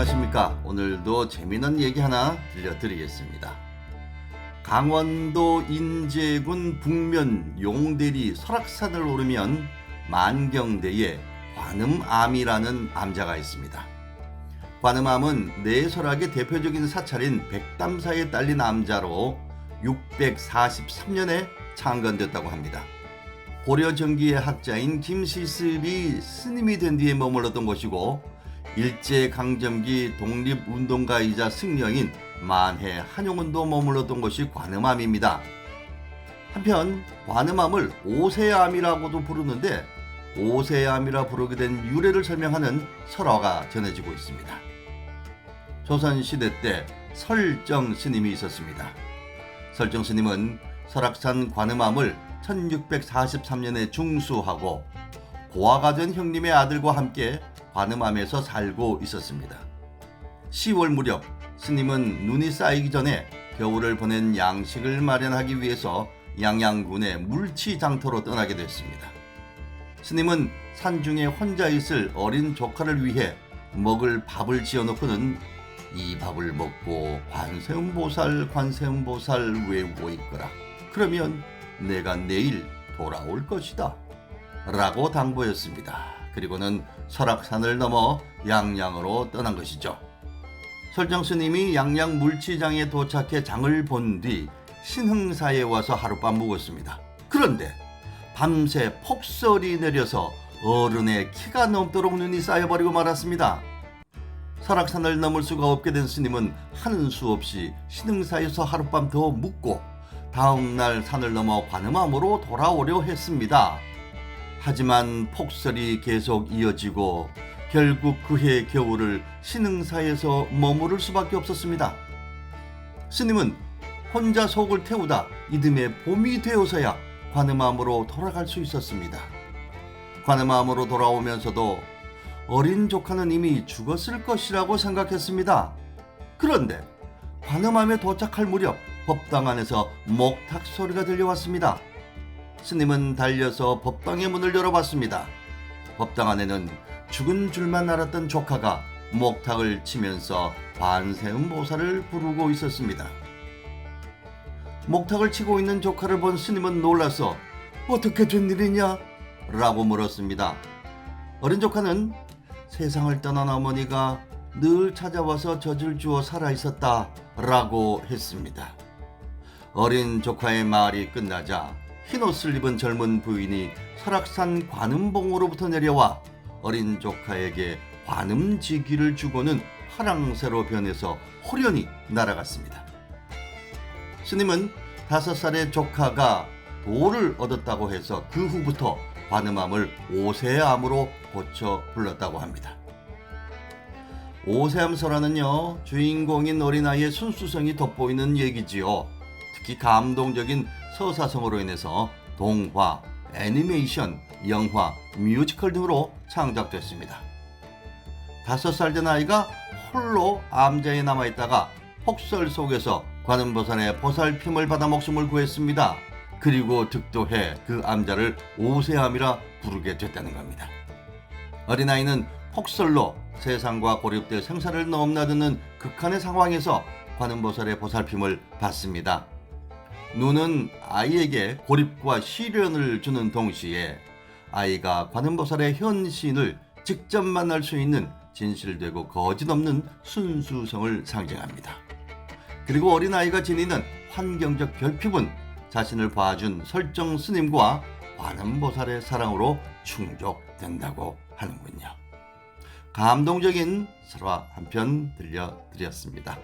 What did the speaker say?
안녕하십니까. 오늘도 재미난 얘기 하나 들려드리겠습니다. 강원도 인제군 북면 용대리 설악산을 오르면 만경대에 관음암이라는 암자가 있습니다. 관음암은 내설악의 대표적인 사찰인 백담사에 딸린 암자로 643년에 창건됐다고 합니다. 고려 전기의 학자인 김시슬이 스님이 된 뒤에 머물렀던 곳이고 일제강점기 독립운동가이자 승려인 만해 한용운도 머물렀던 곳이 관음암입니다. 한편 관음암을 오세암이라고도 부르는데 오세암이라 부르게 된 유래를 설명하는 설화가 전해지고 있습니다. 조선시대 때 설정 스님이 있었습니다. 설정 스님은 설악산 관음암을 1643년에 중수하고 고아가 된 형님의 아들과 함께 관음암에서 살고 있었습니다. 10월 무렵 스님은 눈이 쌓이기 전에 겨울을 보낸 양식을 마련하기 위해서 양양군의 물치장터로 떠나게 됐습니다. 스님은 산중에 혼자 있을 어린 조카를 위해 먹을 밥을 지어놓고는 이 밥을 먹고 관세음보살 외우고 있거라. 그러면 내가 내일 돌아올 것이다. 라고 당부했습니다. 그리고는 설악산을 넘어 양양으로 떠난 것이죠. 설정스님이 양양 물치장에 도착해 장을 본 뒤 신흥사에 와서 하룻밤 묵었습니다. 그런데 밤새 폭설이 내려서 어른의 키가 넘도록 눈이 쌓여버리고 말았습니다. 설악산을 넘을 수가 없게 된 스님은 하는 수 없이 신흥사에서 하룻밤 더 묵고 다음날 산을 넘어 관음암으로 돌아오려 했습니다. 하지만 폭설이 계속 이어지고 결국 그해 겨울을 신흥사에서 머무를 수밖에 없었습니다. 스님은 혼자 속을 태우다 이듬해 봄이 되어서야 관음암으로 돌아갈 수 있었습니다. 관음암으로 돌아오면서도 어린 조카는 이미 죽었을 것이라고 생각했습니다. 그런데 관음암에 도착할 무렵 법당 안에서 목탁 소리가 들려왔습니다. 스님은 달려서 법당의 문을 열어봤습니다. 법당 안에는 죽은 줄만 알았던 조카가 목탁을 치면서 관세음보살을 부르고 있었습니다. 목탁을 치고 있는 조카를 본 스님은 놀라서 어떻게 된 일이냐? 라고 물었습니다. 어린 조카는 세상을 떠난 어머니가 늘 찾아와서 젖을 주어 살아있었다 라고 했습니다. 어린 조카의 말이 끝나자 흰옷을 입은 젊은 부인이 설악산 관음봉으로부터 내려와 어린 조카에게 관음지기를 주고는 파랑새로 변해서 호련히 날아갔습니다. 스님은 5살의 조카가 도를 얻었다고 해서 그 후부터 관음암을 오세암으로 고쳐 불렀다고 합니다. 오세암설화는요, 주인공인 어린아이의 순수성이 돋보이는 얘기지요. 특히 감동적인 서사성어로 인해서 동화, 애니메이션, 영화, 뮤지컬 등으로 창작됐습니다. 5살 된 아이가 홀로 암자에 남아있다가 폭설 속에서 관음보살의 보살핌을 받아 목숨을 구했습니다. 그리고 득도해 그 암자를 오세암이라 부르게 됐다는 겁니다. 어린아이는 폭설로 세상과 고립될 생사를 넘나드는 극한의 상황에서 관음보살의 보살핌을 받습니다. 눈은 아이에게 고립과 시련을 주는 동시에 아이가 관음보살의 현신을 직접 만날 수 있는 진실되고 거짓 없는 순수성을 상징합니다. 그리고 어린아이가 지니는 환경적 결핍은 자신을 봐준 설정 스님과 관음보살의 사랑으로 충족된다고 하는군요. 감동적인 설화 한 편 들려드렸습니다.